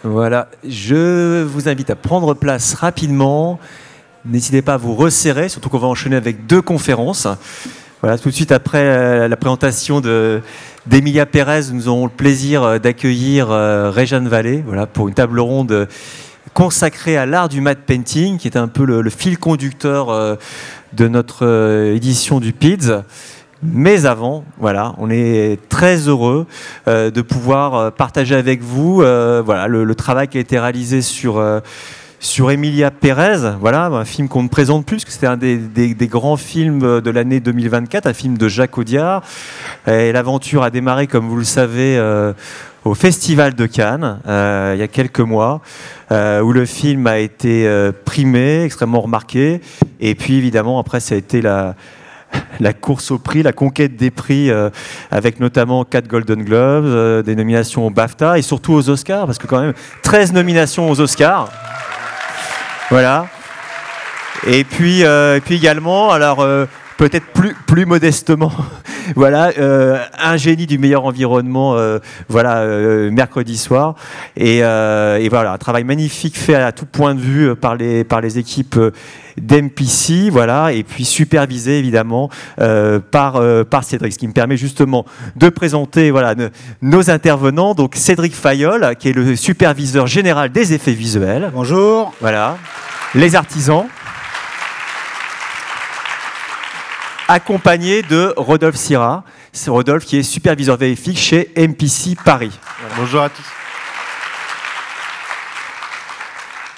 Voilà, je vous invite à prendre place rapidement. N'hésitez pas à vous resserrer, surtout qu'on va enchaîner avec 2 conférences. Voilà, tout de suite après la présentation d'Emilia Pérez, nous aurons le plaisir d'accueillir Réjeanne Vallée, voilà, pour une table ronde consacrée à l'art du matte painting, qui est un peu le fil conducteur de notre édition du PIDS. Mais avant, voilà, on est très heureux de pouvoir partager avec vous voilà, le travail qui a été réalisé sur Emilia Pérez, voilà, un film qu'on ne présente plus, parce que c'était un des grands films de l'année 2024, un film de Jacques Audiard. Et l'aventure a démarré, comme vous le savez, au Festival de Cannes, il y a quelques mois, où le film a été primé, extrêmement remarqué. Et puis, évidemment, après, ça a été la course au prix, la conquête des prix, avec notamment 4 Golden Globes, des nominations au BAFTA et surtout aux Oscars, parce que quand même 13 nominations aux Oscars. Voilà. Et puis également, alors peut-être plus modestement, voilà, un génie du meilleur environnement, voilà, mercredi soir. Et voilà, un travail magnifique fait à tout point de vue par les équipes d'MPC, voilà, et puis supervisé évidemment par Cédric, ce qui me permet justement de présenter, voilà, nos intervenants. Donc Cédric Fayolle, qui est le superviseur général des effets visuels. Bonjour. Voilà, les artisans. Accompagné de Rodolphe Syrah. C'est Rodolphe qui est superviseur VFX chez MPC Paris. Voilà. Bonjour à tous.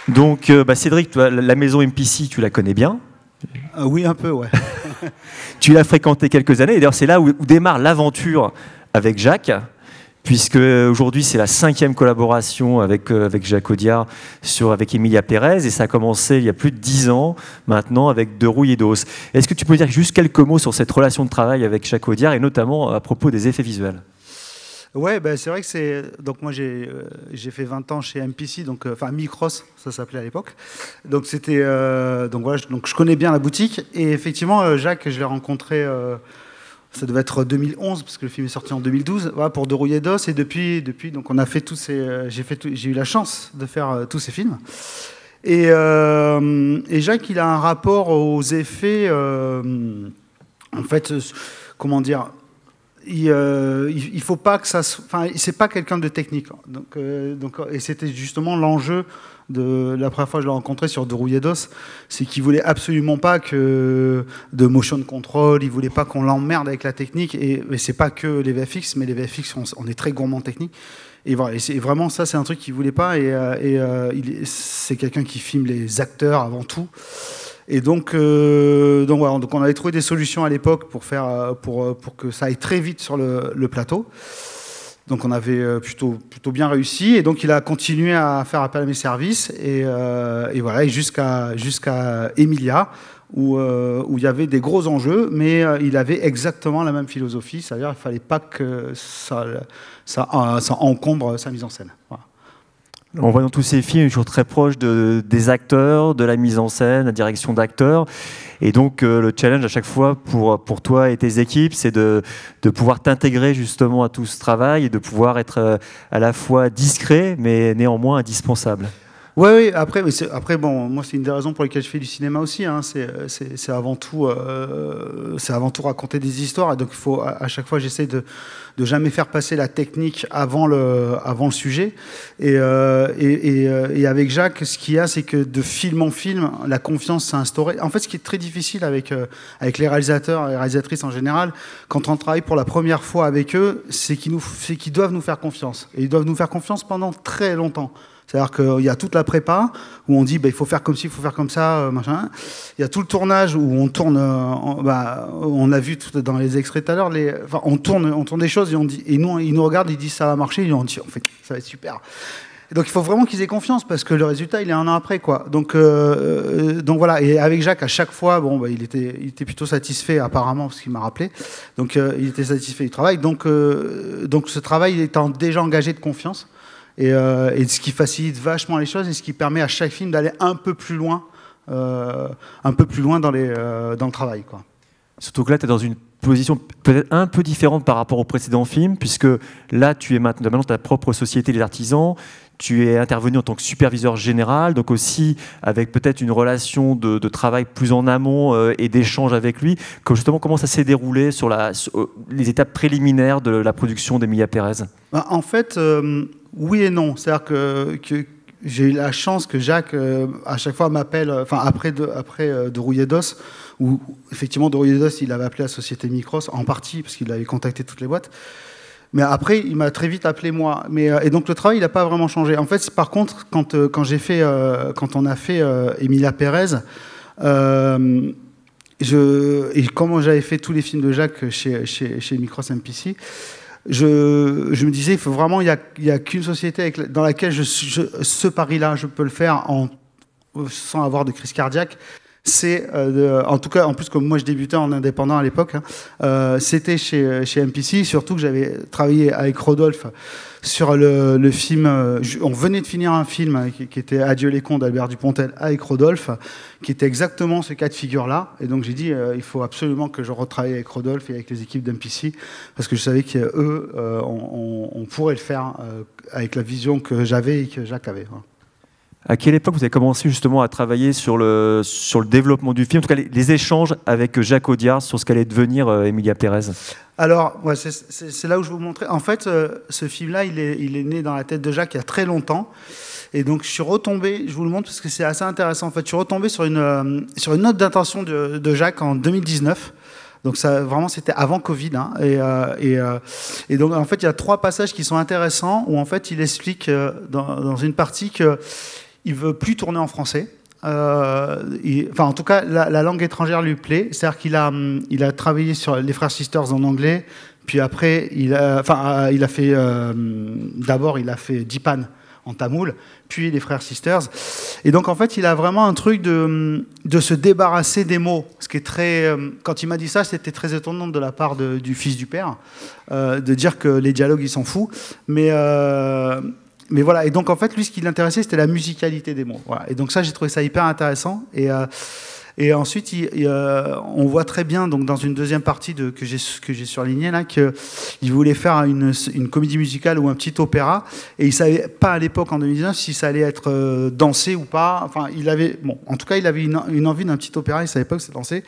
Donc, Cédric, toi, la maison MPC, tu la connais bien? Oui, un peu, ouais. Tu l'as fréquenté quelques années. Et d'ailleurs, c'est là où démarre l'aventure avec Jacques, puisque aujourd'hui, c'est la 5e collaboration avec Jacques Audiard avec Emilia Pérez. Et ça a commencé il y a plus de 10 ans, maintenant, avec De Rouille et d'Os. Est-ce que tu peux dire juste quelques mots sur cette relation de travail avec Jacques Audiard, et notamment à propos des effets visuels? Ouais, ben c'est vrai que c'est. Donc moi j'ai fait 20 ans chez MPC, donc enfin Micros, ça s'appelait à l'époque. Donc c'était donc voilà, donc je connais bien la boutique et effectivement Jacques, je l'ai rencontré. Ça devait être 2011 parce que le film est sorti en 2012. Voilà, pour De Rouille et d'Os, et depuis donc on a fait tous ces. J'ai eu la chance de faire tous ces films. Et Jacques, il a un rapport aux effets. En fait, comment dire? Il faut pas que ça. Enfin, c'est pas quelqu'un de technique. Donc, et c'était justement l'enjeu de la première fois que je l'ai rencontré sur De Rouille et d'Os, c'est qu'il voulait absolument pas que de motion control. Il voulait pas qu'on l'emmerde avec la technique. Et c'est pas que les VFX, mais les VFX, on est très gourmand technique. Et voilà. Et c'est vraiment ça, c'est un truc qu'il voulait pas. C'est quelqu'un qui filme les acteurs avant tout. Et donc voilà, donc on avait trouvé des solutions à l'époque pour que ça aille très vite sur le plateau. Donc on avait plutôt bien réussi, et donc il a continué à faire appel à mes services, et voilà, et jusqu'à Emilia, où il y avait des gros enjeux, mais il avait exactement la même philosophie, c'est-à-dire qu'il ne fallait pas que ça encombre sa mise en scène. Voilà. En voyant tous ces films, toujours très proche des acteurs, de la mise en scène, la direction d'acteurs. Et donc, le challenge à chaque fois pour toi et tes équipes, c'est de pouvoir t'intégrer justement à tout ce travail et de pouvoir être à la fois discret, mais néanmoins indispensable. Oui, après bon, moi c'est une des raisons pour lesquelles je fais du cinéma aussi. Hein, c'est avant tout raconter des histoires. Et donc il faut à chaque fois j'essaie de jamais faire passer la technique avant le sujet. Et avec Jacques, ce qu'il y a, c'est que de film en film, la confiance s'est instaurée. En fait, ce qui est très difficile avec les réalisateurs et les réalisatrices en général, quand on travaille pour la première fois avec eux, c'est qu'ils doivent nous faire confiance. Et ils doivent nous faire confiance pendant très longtemps. C'est-à-dire qu'il y a toute la prépa où on dit il faut faire comme ci, il faut faire comme ça, machin. Il y a tout le tournage où on tourne, on a vu tout dans les extraits tout à l'heure, on tourne des choses et nous, ils nous regardent, ils disent ça va marcher, et on dit ça va être super. Et donc il faut vraiment qu'ils aient confiance parce que le résultat il est un an après, quoi. Donc voilà. Et avec Jacques, à chaque fois, il était plutôt satisfait apparemment parce qu'il m'a rappelé. Donc il était satisfait du travail. Donc ce travail il étant déjà engagé de confiance. Et ce qui facilite vachement les choses et ce qui permet à chaque film d'aller un peu plus loin dans le travail, quoi. Surtout que là, tu es dans une position peut-être un peu différente par rapport au précédent film, puisque là, tu es maintenant ta propre société, les artisans. Tu es intervenu en tant que superviseur général, donc aussi avec peut-être une relation de travail plus en amont et d'échange avec lui. Justement, comment ça s'est déroulé sur les étapes préliminaires de la production d'Emilia Pérez? En fait, oui et non. C'est-à-dire que j'ai eu la chance que Jacques, à chaque fois, m'appelle, enfin après de Rouillé d'Os, où effectivement de Rouillé d'Os, il avait appelé la société Micros, en partie, parce qu'il avait contacté toutes les boîtes. Mais après, il m'a très vite appelé moi. Et donc le travail, il n'a pas vraiment changé. En fait, par contre, quand on a fait Emilia Pérez, et comment j'avais fait tous les films de Jacques chez Micros MPC, je me disais, il faut vraiment, il y a qu'une société dans laquelle ce pari-là, je peux le faire sans avoir de crise cardiaque. C'est, en tout cas, en plus, comme moi je débutais en indépendant à l'époque, c'était chez MPC, surtout que j'avais travaillé avec Rodolphe sur le film. On venait de finir un film qui était Adieu les cons d'Albert Dupontel avec Rodolphe, qui était exactement ce cas de figure-là. Et donc j'ai dit, il faut absolument que je retravaille avec Rodolphe et avec les équipes d'MPC, parce que je savais qu'eux, on pourrait le faire avec la vision que j'avais et que Jacques avait. Voilà. À quelle époque vous avez commencé justement à travailler sur le développement du film, en tout cas les échanges avec Jacques Audiard sur ce qu'allait devenir Emilia Pérez? Alors, ouais, c'est là où je vais vous montrer. En fait, ce film-là, il est né dans la tête de Jacques il y a très longtemps. Et donc, je suis retombé, je vous le montre parce que c'est assez intéressant. En fait, je suis retombé sur une note d'intention de Jacques en 2019. Donc ça, vraiment, c'était avant Covid. Hein, et donc, en fait, il y a 3 passages qui sont intéressants où, en fait, il explique dans une partie qu'il veut plus tourner en français. Enfin, en tout cas, la langue étrangère lui plaît. C'est-à-dire qu'il a travaillé sur les Frères Sisters en anglais. Puis après, d'abord, il a fait Dipan en tamoul, puis les Frères Sisters. Et donc, en fait, il a vraiment un truc de se débarrasser des mots. Ce qui est très... Quand il m'a dit ça, c'était très étonnant de la part du fils du père, de dire que les dialogues, il s'en fout. Mais voilà, et donc en fait, lui, ce qui l'intéressait, c'était la musicalité des mots. Voilà. Et donc ça, j'ai trouvé ça hyper intéressant. Et ensuite, on voit très bien, donc dans une deuxième partie que j'ai surlignée là, qu'il voulait faire une comédie musicale ou un petit opéra, et il savait pas à l'époque, en 2019, si ça allait être dansé ou pas. Enfin, en tout cas, il avait une envie d'un petit opéra, il savait pas que c'était dansé.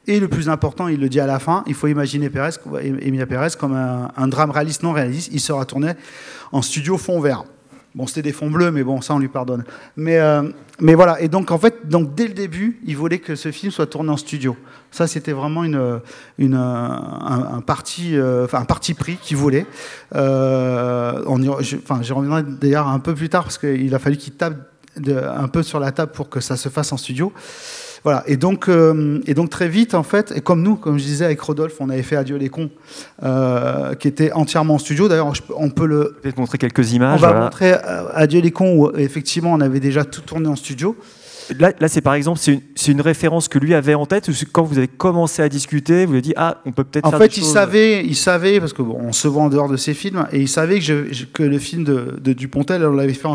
Et le plus important, il le dit à la fin, il faut imaginer Emilia Pérez comme un drame réaliste non réaliste. Il sera tourné en studio fond vert. Bon, c'était des fonds bleus, mais bon, ça, on lui pardonne. Mais voilà, et donc, en fait, dès le début, il voulait que ce film soit tourné en studio. Ça, c'était vraiment un parti pris qu'il voulait. J'y reviendrai d'ailleurs un peu plus tard, parce qu'il a fallu qu'il tape un peu sur la table pour que ça se fasse en studio. Voilà, et donc très vite, en fait, et comme nous, comme je disais avec Rodolphe, on avait fait Adieu les cons, qui était entièrement en studio. D'ailleurs, on peut peut-être montrer quelques images. On va montrer Adieu les cons, où effectivement, on avait déjà tout tourné en studio. Là, c'est par exemple, c'est une référence que lui avait en tête, ou quand vous avez commencé à discuter, vous lui avez dit, on peut peut-être faire des choses. En fait, il savait, parce qu'on se voit en dehors de ses films, et il savait que le film de Dupontel, on l'avait fait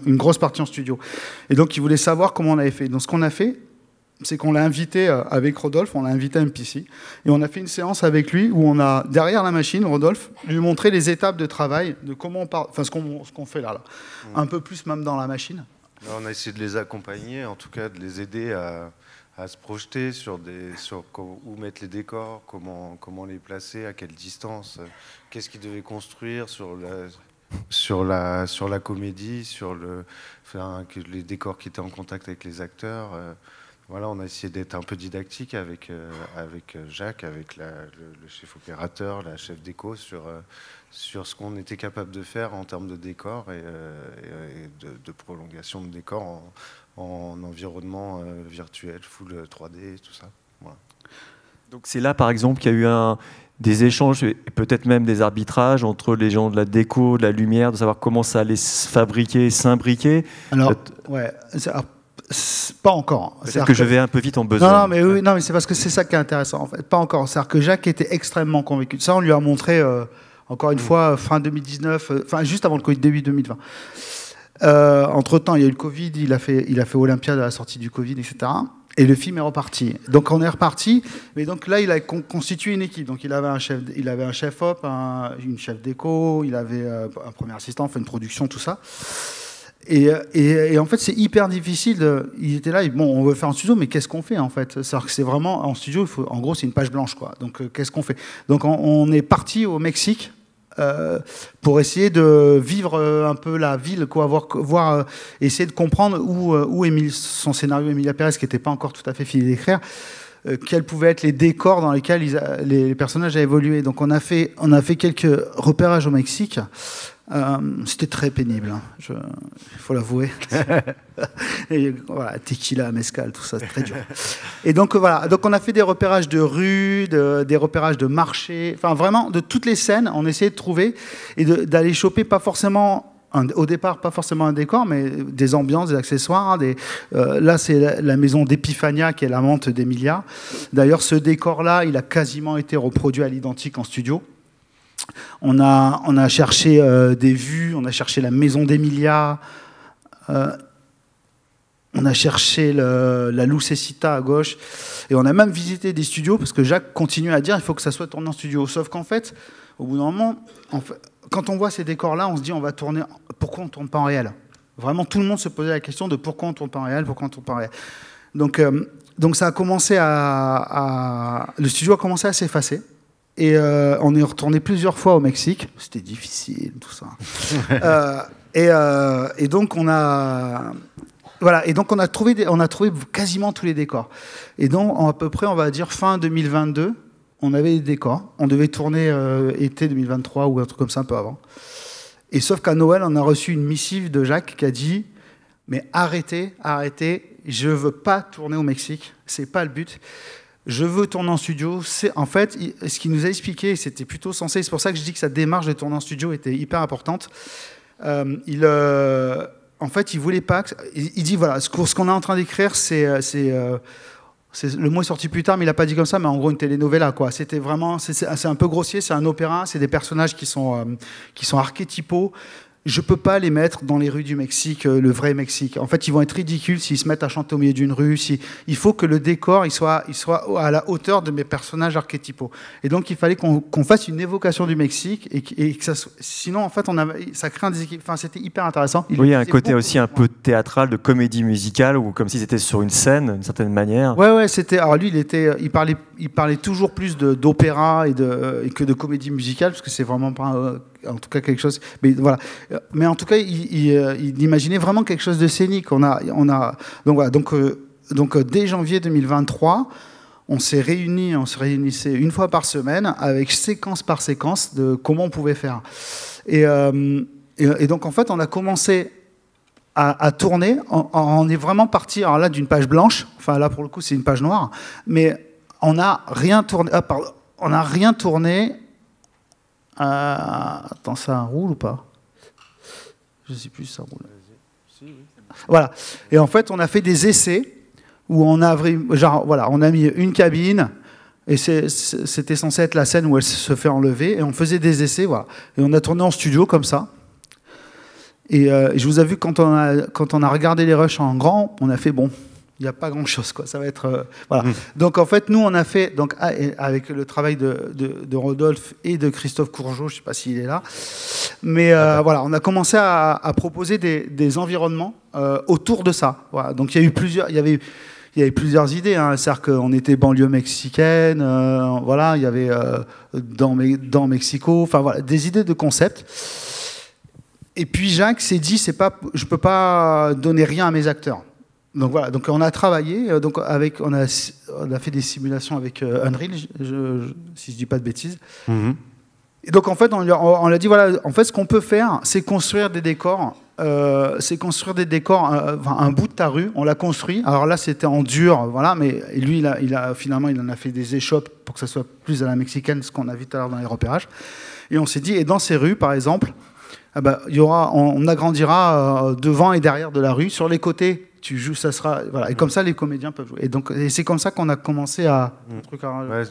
une grosse partie en studio. Et donc, il voulait savoir comment on l'avait fait. Donc, ce qu'on a fait, c'est qu'on l'a invité avec Rodolphe, on l'a invité à MPC, et on a fait une séance avec lui où on a, derrière la machine, Rodolphe, lui montrer les étapes de travail, de comment on parle, enfin ce qu'on fait là. Un peu plus même dans la machine. On a essayé de les accompagner, en tout cas de les aider à se projeter sur où mettre les décors, comment les placer, à quelle distance, qu'est-ce qu'ils devaient construire sur la comédie, les décors qui étaient en contact avec les acteurs. Voilà, on a essayé d'être un peu didactique avec Jacques, avec le chef opérateur, la chef déco, sur ce qu'on était capable de faire en termes de décor et de prolongation de décor en environnement virtuel, full 3D, tout ça. Voilà. Donc c'est là, par exemple, qu'il y a eu des échanges et peut-être même des arbitrages entre les gens de la déco, de la lumière, de savoir comment ça allait se fabriquer, s'imbriquer. Alors, ouais... Pas encore. C'est que je vais un peu vite en besoin. Non, mais oui, non, mais c'est parce que c'est ça qui est intéressant en fait. Pas encore. C'est-à-dire que Jacques était extrêmement convaincu. Ça, on lui a montré encore une fois fin 2019, juste avant le Covid, début 2020. Entre temps, il y a eu le Covid. Il a fait Olympia à la sortie du Covid, etc. Et le film est reparti. Donc on est reparti, mais donc là il a constitué une équipe. Donc il avait un chef op, une chef déco, il avait un premier assistant, fait une production, tout ça. Et en fait c'est hyper difficile. Il était là, bon on veut faire en studio, mais qu'est-ce qu'on fait en fait? C'est-à-dire que c'est vraiment en studio, en gros c'est une page blanche quoi. Donc qu'est-ce qu'on fait? Donc on est parti au Mexique. Pour essayer de vivre un peu la ville, quoi, essayer de comprendre où son scénario Emilia Pérez, qui n'était pas encore tout à fait fini d'écrire, quels pouvaient être les décors dans lesquels les personnages avaient évolué. Donc on a fait quelques repérages au Mexique. C'était très pénible, hein. Il faut l'avouer. Et voilà, tequila, mezcal, tout ça, c'est très dur. Et donc voilà, donc on a fait des repérages de rues, des repérages de marchés, enfin vraiment de toutes les scènes, on essayait de trouver et d'aller choper pas forcément au départ pas forcément un décor, mais des ambiances, des accessoires. Là c'est la maison d'Epifania qui est l'amante d'Emilia. D'ailleurs ce décor-là, il a quasiment été reproduit à l'identique en studio. On a cherché des vues, on a cherché la maison d'Emilia, on a cherché la Lucecita à gauche, et on a même visité des studios, parce que Jacques continue à dire il faut que ça soit tourné en studio. Sauf qu'en fait, au bout d'un moment, quand on voit ces décors-là, on se dit on va tourner, pourquoi on ne tourne pas en réel? Vraiment, tout le monde se posait la question de pourquoi on ne tourne pas en réel, pourquoi on ne tourne pas en réel. Donc ça a commencé le studio a commencé à s'effacer. Et on est retourné plusieurs fois au Mexique. C'était difficile, tout ça. Et donc on a trouvé quasiment tous les décors. Et donc à peu près, on va dire fin 2022, on avait les décors. On devait tourner été 2023 ou un truc comme ça un peu avant. Et sauf qu'à Noël, on a reçu une missive de Jacques qui a dit mais arrêtez, je veux pas tourner au Mexique, c'est pas le but. Je veux tourner en studio. En fait, ce qu'il nous a expliqué, c'était plutôt sensé. C'est pour ça que je dis que sa démarche de tourner en studio était hyper importante. En fait, il voulait pas. Il dit voilà, ce qu'on est en train d'écrire, le mot est sorti plus tard, mais il n'a pas dit comme ça. Mais en gros, une telenovela, quoi. C'était vraiment, c'est un peu grossier. C'est un opéra. C'est des personnages qui sont archétypaux. Je ne peux pas les mettre dans les rues du Mexique, le vrai Mexique. En fait, ils vont être ridicules s'ils se mettent à chanter au milieu d'une rue. Il faut que le décor il soit à la hauteur de mes personnages archétypaux. Et donc, il fallait qu'on fasse une évocation du Mexique. Et que sinon, en fait, ça crée un déséquilibre. Enfin, c'était hyper intéressant. Oui, il y a un côté aussi un peu théâtral, de comédie musicale, ou comme si c'était sur une scène, d'une certaine manière. Ouais, c'était. Alors lui, il parlait toujours plus d'opéra et que de comédie musicale, parce que c'est vraiment pas. En tout cas quelque chose, mais voilà. Mais en tout cas, il imaginait vraiment quelque chose de scénique. Donc voilà. Donc dès janvier 2023, on se réunissait une fois par semaine avec séquence par séquence de comment on pouvait faire. Et donc en fait, on a commencé à tourner. On est vraiment parti. Alors là, d'une page blanche. Enfin là, pour le coup, c'est une page noire. Mais on n'a rien tourné. On n'a rien tourné. Attends, ça roule ou pas? Je ne sais plus si ça roule. Voilà. Et en fait, on a fait des essais où on a mis une cabine et c'était censé être la scène où elle se fait enlever et on faisait des essais, voilà. Et on a tourné en studio comme ça. Et je vous ai vu quand on a regardé les rushs en grand, on a fait bon. Il n'y a pas grand-chose, quoi. Ça va être voilà. Donc en fait, nous on a fait avec le travail de Rodolphe et de Christophe Courgeot, je ne sais pas s'il est là, mais voilà, on a commencé à proposer des environnements autour de ça. Voilà. Donc il y avait plusieurs idées, hein. C'est-à-dire qu'on était banlieue mexicaine, voilà, il y avait dans Mexico, enfin voilà, des idées de concept. Et puis Jacques s'est dit, je peux pas donner rien à mes acteurs. Donc voilà, donc on a travaillé, on a fait des simulations avec Unreal, si je dis pas de bêtises. Mm-hmm. Et donc en fait, on a dit voilà, en fait, ce qu'on peut faire, c'est construire des décors, un bout de ta rue, on l'a construit. Alors là, c'était en dur, voilà, mais lui, finalement, il en a fait des échoppes pour que ça soit plus à la mexicaine, ce qu'on a vu tout à l'heure dans les repérages. Et on s'est dit, et dans ces rues, par exemple, on agrandira devant et derrière de la rue, sur les côtés. Tu joues, ça sera voilà, et comme ça les comédiens peuvent jouer. Et c'est comme ça qu'on a commencé à.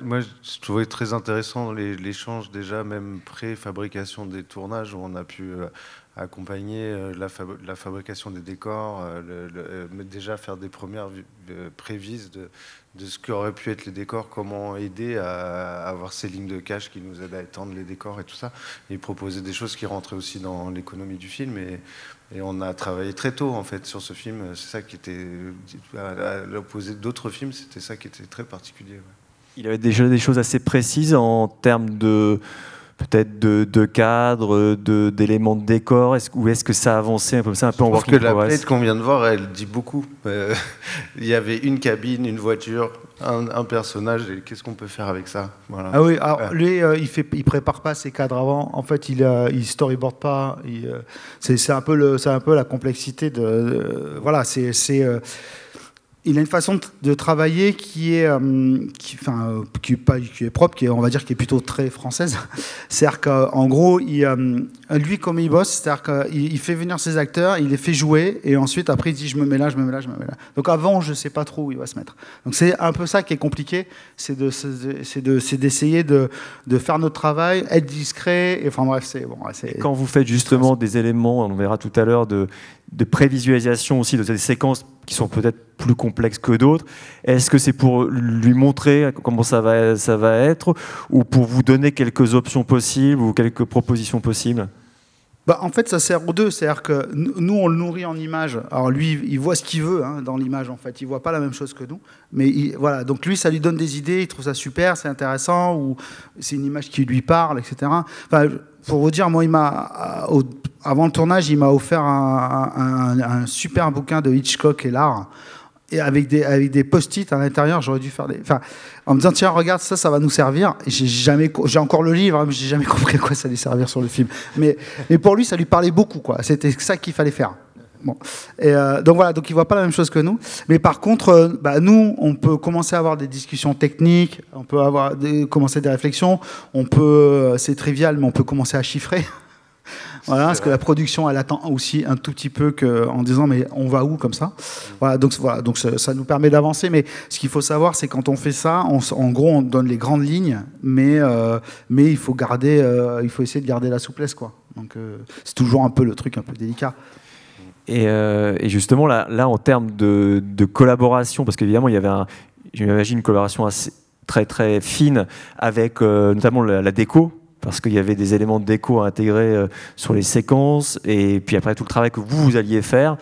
Moi, je trouvais très intéressant l'échange déjà, même pré-fabrication des tournages, où on a pu accompagner la fabrication des décors, mais déjà faire des premières prévises de ce qu'auraient pu être les décors, comment aider à avoir ces lignes de cache qui nous aident à étendre les décors et tout ça, et proposer des choses qui rentraient aussi dans l'économie du film. Et on a travaillé très tôt en fait sur ce film. C'est ça qui était, à l'opposé d'autres films, c'était ça qui était très particulier. Ouais. Il avait déjà des choses assez précises en termes de peut-être de cadre, d'éléments de décor, ou est-ce que ça avançait comme ça un peu en working progress? Je pense que la plate qu'on vient de voir, elle dit beaucoup. Il y avait une cabine, une voiture, un personnage, et qu'est-ce qu'on peut faire avec ça? Voilà. Ah oui, alors lui, il prépare pas ses cadres avant. En fait, il storyboard pas. C'est un peu la complexité voilà, il a une façon de travailler qui est propre, on va dire, qui est plutôt très française. C'est-à-dire qu'en gros, lui, comme il bosse, c'est-à-dire qu'il fait venir ses acteurs, il les fait jouer, et ensuite, après, il dit je me mets là. Donc avant, je sais pas trop où il va se mettre. Donc c'est un peu ça qui est compliqué, c'est d'essayer de faire notre travail, être discret. Et, enfin bref, quand vous faites justement des éléments, on verra tout à l'heure, de prévisualisation aussi de ces séquences qui sont peut-être plus complexes que d'autres. Est-ce que c'est pour lui montrer comment ça va être, ou pour vous donner quelques options possibles ou quelques propositions possibles? En fait, ça sert aux deux. C'est-à-dire que nous, on le nourrit en images. Alors lui, il voit ce qu'il veut dans l'image, en fait. Il voit pas la même chose que nous. Mais voilà. Donc lui, ça lui donne des idées. Il trouve ça super, c'est intéressant, ou c'est une image qui lui parle, etc. Enfin, pour vous dire, moi, avant le tournage, il m'a offert un super bouquin de Hitchcock et l'art. Et avec des post-it à l'intérieur, j'aurais dû faire en me disant tiens, regarde, ça va nous servir. Et j'ai encore le livre, mais j'ai jamais compris à quoi ça allait servir sur le film. Mais pour lui, ça lui parlait beaucoup, quoi. C'était ça qu'il fallait faire. Bon. Et donc voilà, donc il voit pas la même chose que nous. Mais par contre, nous, on peut commencer à avoir des discussions techniques, on peut commencer des réflexions. C'est trivial, mais on peut commencer à chiffrer. Voilà, parce que la production, elle attend aussi un tout petit peu en disant mais on va où comme ça. Voilà, donc ça nous permet d'avancer. Mais ce qu'il faut savoir, c'est quand on fait ça, en gros, on donne les grandes lignes, mais il faut essayer de garder la souplesse, quoi. Donc c'est toujours un peu le truc un peu délicat. Et justement là, en termes de collaboration, parce qu'évidemment il y avait j'imagine une collaboration assez, très très fine avec notamment la déco. Parce qu'il y avait des éléments de déco à intégrer sur les séquences, et puis après tout le travail que vous alliez faire.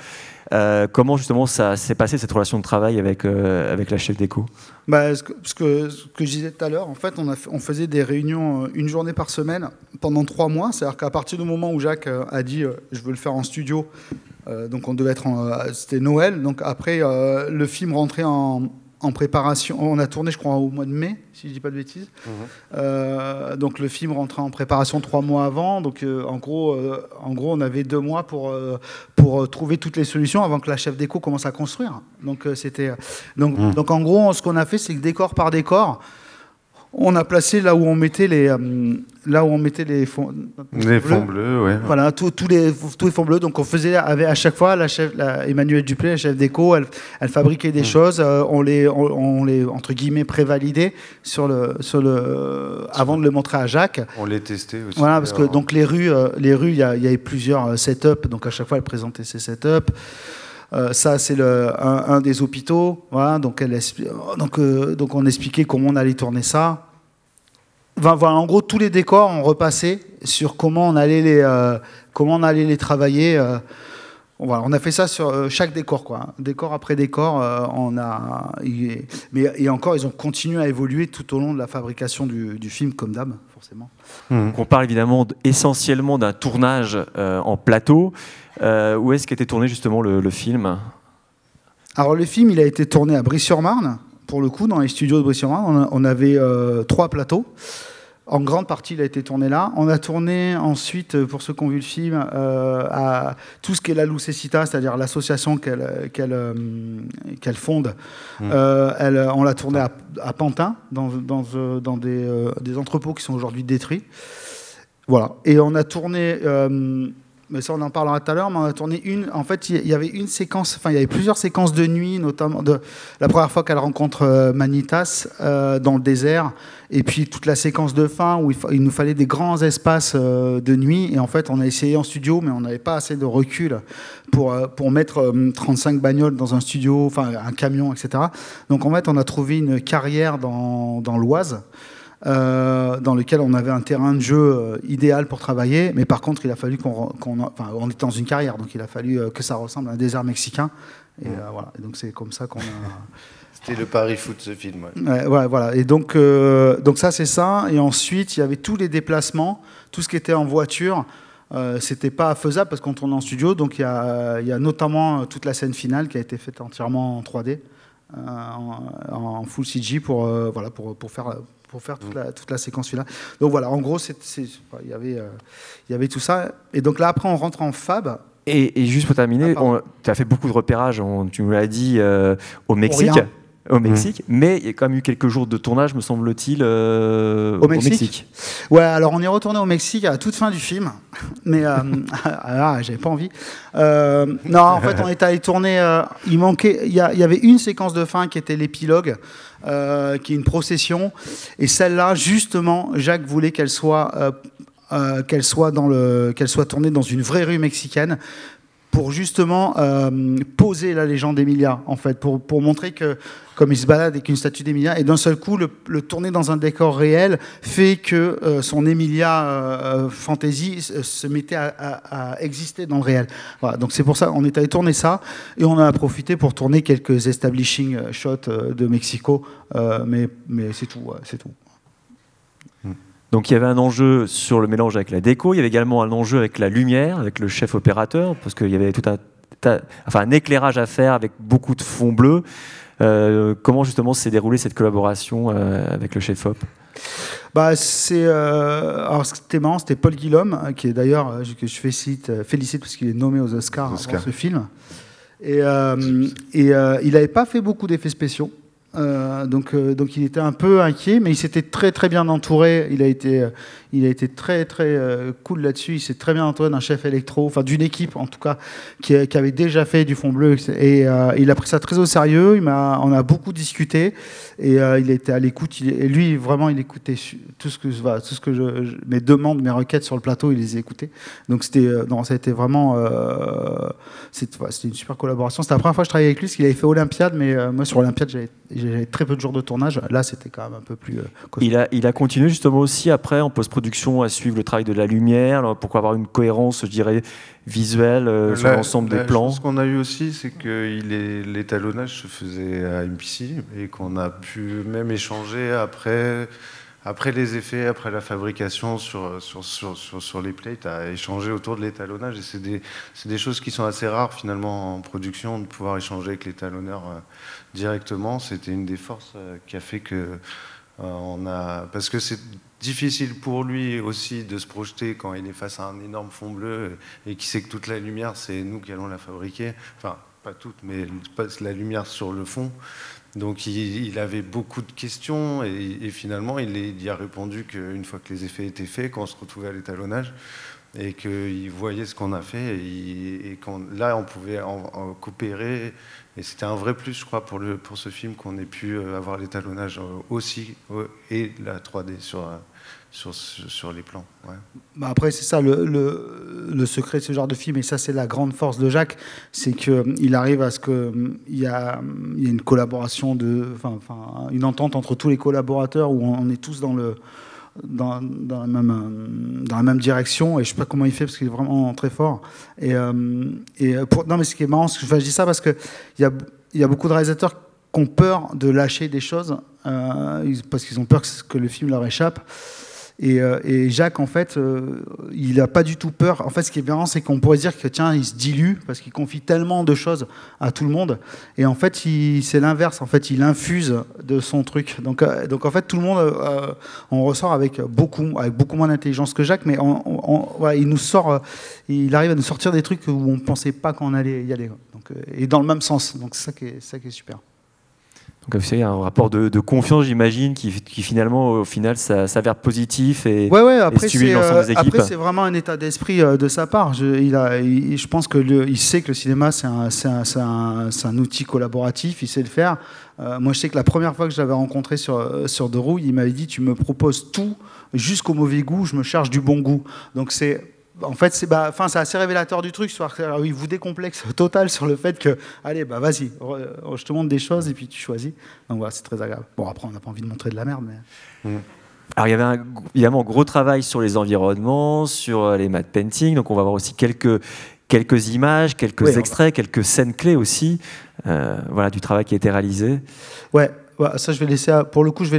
Comment justement ça s'est passé, cette relation de travail avec la chef déco? Ce que je disais tout à l'heure, en fait, on faisait des réunions une journée par semaine pendant 3 mois. C'est-à-dire qu'à partir du moment où Jacques a dit je veux le faire en studio, donc on devait c'était Noël. Donc après, le film rentrait en préparation. On a tourné, je crois, au mois de mai, si je ne dis pas de bêtises. Donc le film rentrait en préparation 3 mois avant. Donc en gros, on avait 2 mois pour trouver toutes les solutions avant que la chef déco commence à construire. Donc donc en gros, ce qu'on a fait, c'est que décor par décor, on a placé là où on mettait les fonds bleus, ouais. Voilà, tous les fonds bleus. Donc on faisait à chaque fois Emmanuelle Duplay, la chef déco, elle fabriquait des choses, on les entre guillemets prévalidait avant de le montrer à Jacques. On les testait aussi. Voilà, parce que donc les rues, il y avait plusieurs setups. Donc à chaque fois elle présentait ses setups. Ça, c'est un des hôpitaux. Voilà, donc on expliquait comment on allait tourner ça. Voilà, en gros, tous les décors, on repassait sur comment on allait les travailler. Voilà, on a fait ça sur chaque décor, quoi. Décor après décor, mais encore, ils ont continué à évoluer tout au long de la fabrication du film, comme d'hab, forcément. On parle évidemment essentiellement d'un tournage en plateau. Où est-ce qu'était tourné justement le film? Alors le film, il a été tourné à Brie-sur-Marne, pour le coup, dans les studios de Brie-sur-Marne. On avait 3 plateaux. En grande partie, il a été tourné là. On a tourné ensuite, pour ceux qui ont vu le film, à tout ce qui est la Lucecita, c'est-à-dire l'association qu'elle fonde. On l'a tourné à Pantin, dans des entrepôts qui sont aujourd'hui détruits. Voilà. Et on a tourné Mais ça, on en parlera tout à l'heure, mais on a tourné une. En fait, il y avait une séquence, enfin, il y avait plusieurs séquences de nuit, notamment la première fois qu'elle rencontre Manitas dans le désert, et puis toute la séquence de fin où il nous fallait des grands espaces de nuit. Et en fait, on a essayé en studio, mais on n'avait pas assez de recul pour mettre 35 bagnoles dans un studio, enfin, un camion, etc. Donc, en fait, on a trouvé une carrière dans l'Oise. Dans lequel on avait un terrain de jeu idéal pour travailler, mais par contre il a fallu on était dans une carrière, donc il a fallu que ça ressemble à un désert mexicain, et voilà. Et donc c'est comme ça qu'on a... C'était le pari foot, ce film. Ouais, voilà. Et donc ça c'est ça, et ensuite il y avait tous les déplacements, tout ce qui était en voiture. C'était pas faisable parce qu'on tournait en studio, donc il y a notamment toute la scène finale qui a été faite entièrement en 3D, en full CG pour faire toute la séquence finale. Donc voilà, en gros, il y avait tout ça. Et donc là, après, on rentre en fab. Et juste pour terminer, tu as fait beaucoup de repérages, tu nous l'as dit, au Mexique. Mais il y a quand même eu quelques jours de tournage, me semble-t-il, au Mexique. Ouais, alors on est retourné au Mexique à la toute fin du film, mais j'avais pas envie. Non, en fait, on est allé tourner. Il y avait une séquence de fin qui était l'épilogue, qui est une procession, et celle-là, justement, Jacques voulait qu'elle soit tournée dans une vraie rue mexicaine, pour justement poser la légende d'Emilia, en fait, pour montrer que, comme il se balade avec une statue d'Emilia, et d'un seul coup, le tourner dans un décor réel fait que son Emilia fantasy se mettait à exister dans le réel. Voilà, donc c'est pour ça qu'on est allé tourner ça, et on en a profité pour tourner quelques establishing shots de Mexico, mais c'est tout, c'est tout. Donc il y avait un enjeu sur le mélange avec la déco, il y avait également un enjeu avec la lumière, avec le chef opérateur, parce qu'il y avait tout un éclairage à faire avec beaucoup de fond bleu. Comment justement s'est déroulée cette collaboration avec le chef op? Alors c'était marrant, c'était Paul Guillaume, qui est d'ailleurs, que je félicite parce qu'il est nommé aux Oscars pour ce film. Et il n'avait pas fait beaucoup d'effets spéciaux. Donc il était un peu inquiet, mais il s'était très très bien entouré. Il a été très très cool là-dessus. Il s'est très bien entouré d'un chef électro, enfin d'une équipe en tout cas, qui avait déjà fait du fond bleu. Et il a pris ça très au sérieux. On a beaucoup discuté, et il était à l'écoute. Et lui vraiment, il écoutait tout ce que mes demandes, mes requêtes sur le plateau, il les écoutait. Donc ça a été vraiment c'était une super collaboration. C'était la première fois que je travaillais avec lui, parce qu'il avait fait Olympiade, mais moi sur Olympiade j'avais très peu de jours de tournage. Là, c'était quand même un peu plus... Il a continué justement aussi après, en post-production, à suivre le travail de la lumière, pour avoir une cohérence, je dirais, visuelle sur l'ensemble des plans. Ce qu'on a eu aussi, c'est que l'étalonnage se faisait à MPC, et qu'on a pu même échanger après les effets, après la fabrication sur les plates, à échanger autour de l'étalonnage. Et c'est des choses qui sont assez rares finalement en production, de pouvoir échanger avec l'étalonneur directement. C'était une des forces qui a fait que parce que c'est difficile pour lui aussi de se projeter quand il est face à un énorme fond bleu et qu'il sait que toute la lumière, c'est nous qui allons la fabriquer. Enfin, pas toute, mais la lumière sur le fond. Donc il avait beaucoup de questions, et finalement il y a répondu qu'une fois que les effets étaient faits, qu'on se retrouvait à l'étalonnage, et qu'il voyait ce qu'on a fait, et là on pouvait en coopérer, et c'était un vrai plus, je crois, pour ce film, qu'on ait pu avoir l'étalonnage aussi, et la 3D sur les plans. Ouais. Après, c'est ça le secret de ce genre de film, et ça c'est la grande force de Jacques, c'est qu'il arrive à ce qu'il y a une collaboration, une entente entre tous les collaborateurs, où on est tous dans la même direction, et je sais pas comment il fait parce qu'il est vraiment très fort. Non, mais ce qui est marrant, je dis ça parce que il y a beaucoup de réalisateurs qui ont peur de lâcher des choses parce qu'ils ont peur que le film leur échappe. Et Jacques, en fait, il n'a pas du tout peur. En fait, ce qui est bien, c'est qu'on pourrait dire que tiens, il se dilue parce qu'il confie tellement de choses à tout le monde. Et en fait, c'est l'inverse. En fait, il infuse de son truc. Donc en fait, tout le monde, on ressort avec beaucoup moins d'intelligence que Jacques, mais il arrive à nous sortir des trucs où on ne pensait pas qu'on allait y aller. Donc, et dans le même sens. Donc c'est ça qui est super. Donc il y a un rapport de confiance, j'imagine, qui finalement, au final, ça s'avère positif et, après, et stimule l'ensemble des équipes. Après, c'est vraiment un état d'esprit de sa part. Je pense qu'il sait que le cinéma, c'est un outil collaboratif, il sait le faire. Moi, je sais que la première fois que je l'avais rencontré sur De Rouille, il m'avait dit « Tu me proposes tout, jusqu'au mauvais goût, je me cherche du bon goût ». Donc en fait, c'est assez révélateur du truc. Il vous décomplexe total sur le fait que, allez, vas-y, je te montre des choses et puis tu choisis. Donc voilà, c'est très agréable. Bon, après, on n'a pas envie de montrer de la merde, mais... Alors, il y avait évidemment un gros travail sur les environnements, sur les matte paintings. Donc, on va voir aussi quelques images, quelques extraits, quelques scènes clés aussi, voilà, du travail qui a été réalisé. Ouais, ça, je vais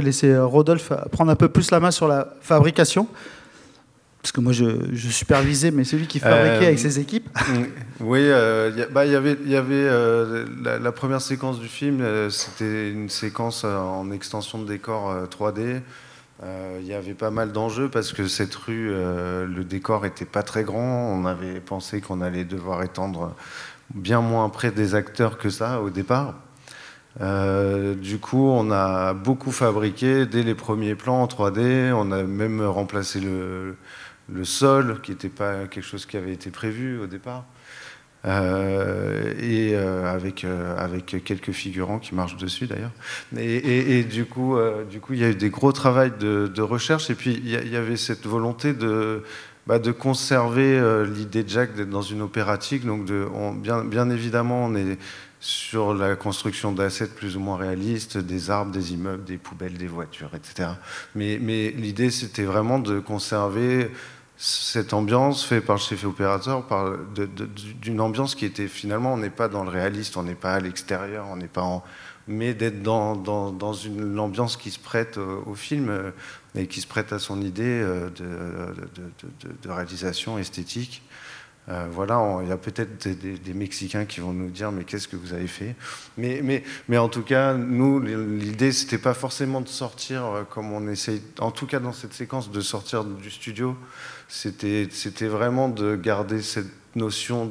laisser Rodolphe prendre un peu plus la main sur la fabrication. Parce que moi, je supervisais, mais celui qui fabriquait avec ses équipes. Oui, y avait la première séquence du film, c'était une séquence en extension de décor 3D. Il y avait pas mal d'enjeux parce que cette rue, le décor était pas très grand. On avait pensé qu'on allait devoir étendre bien moins près des acteurs que ça au départ. Du coup, on a beaucoup fabriqué dès les premiers plans en 3D. On a même remplacé le sol, qui n'était pas quelque chose qui avait été prévu au départ, avec quelques figurants qui marchent dessus d'ailleurs. Et du coup, il y a eu des gros travaux de recherche, et puis il y avait cette volonté de conserver l'idée de Jacques d'être dans une opératique. Donc bien évidemment, on est sur la construction d'assets plus ou moins réalistes, des arbres, des immeubles, des poubelles, des voitures, etc. Mais l'idée, c'était vraiment de conserver cette ambiance faite par le chef opérateur, d'une ambiance qui était finalement, on n'est pas dans le réaliste, on n'est pas à l'extérieur, on n'est pas mais d'être dans une ambiance qui se prête au film et qui se prête à son idée de réalisation esthétique. Voilà, il y a peut-être des Mexicains qui vont nous dire mais qu'est-ce que vous avez fait, mais en tout cas, nous, l'idée c'était pas forcément de sortir comme on essaye, en tout cas dans cette séquence, de sortir du studio. C'était vraiment de garder cette notion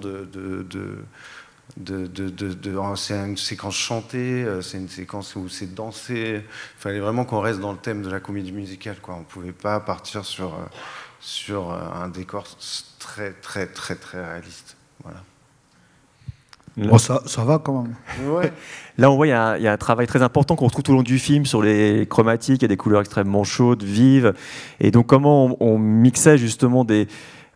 c'est une séquence chantée, c'est une séquence où c'est dansé. Il fallait vraiment qu'on reste dans le thème de la comédie musicale, quoi. On pouvait pas partir sur un décor très très très très réaliste. Voilà. Bon, ça va quand même. Ouais. Là, on voit il y a un travail très important qu'on retrouve tout au long du film sur les chromatiques. Il y a des couleurs extrêmement chaudes, vives. Et donc, comment on mixait justement